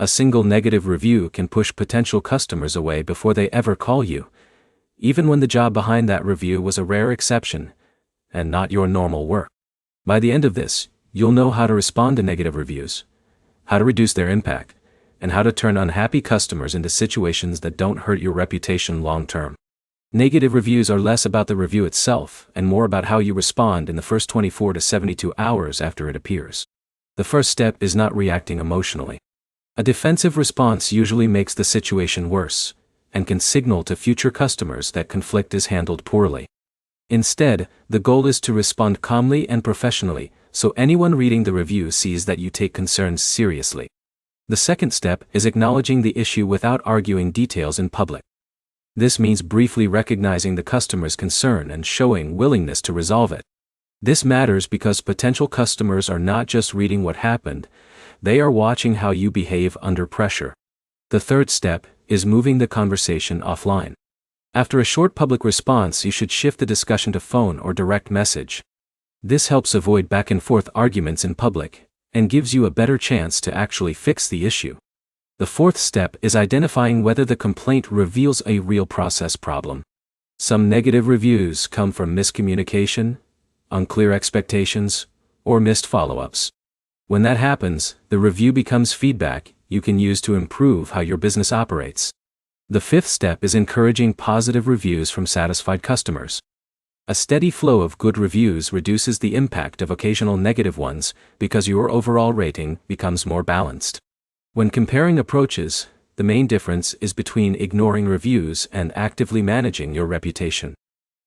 A single negative review can push potential customers away before they ever call you, even when the job behind that review was a rare exception and not your normal work. By the end of this, you'll know how to respond to negative reviews, how to reduce their impact, and how to turn unhappy customers into situations that don't hurt your reputation long term. Negative reviews are less about the review itself and more about how you respond in the first 24 to 72 hours after it appears. The first step is not reacting emotionally. A defensive response usually makes the situation worse and can signal to future customers that conflict is handled poorly. Instead, the goal is to respond calmly and professionally, so anyone reading the review sees that you take concerns seriously. The second step is acknowledging the issue without arguing details in public. This means briefly recognizing the customer's concern and showing willingness to resolve it. This matters because potential customers are not just reading what happened, they are watching how you behave under pressure. The third step is moving the conversation offline. After a short public response, you should shift the discussion to phone or direct message. This helps avoid back-and-forth arguments in public and gives you a better chance to actually fix the issue. The fourth step is identifying whether the complaint reveals a real process problem. Some negative reviews come from miscommunication, unclear expectations, or missed follow-ups. When that happens, the review becomes feedback you can use to improve how your business operates. The fifth step is encouraging positive reviews from satisfied customers. A steady flow of good reviews reduces the impact of occasional negative ones because your overall rating becomes more balanced. When comparing approaches, the main difference is between ignoring reviews and actively managing your reputation.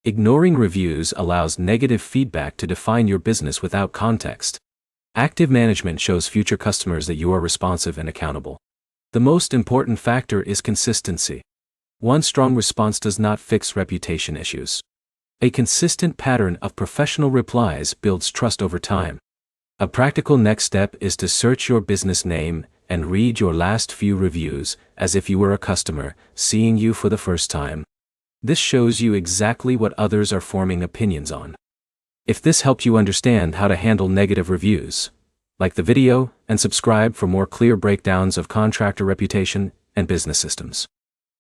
Ignoring reviews allows negative feedback to define your business without context. Active management shows future customers that you are responsive and accountable. The most important factor is consistency. One strong response does not fix reputation issues. A consistent pattern of professional replies builds trust over time. A practical next step is to search your business name and read your last few reviews as if you were a customer seeing you for the first time. This shows you exactly what others are forming opinions on. If this helped you understand how to handle negative reviews, like the video and subscribe for more clear breakdowns of contractor reputation and business systems.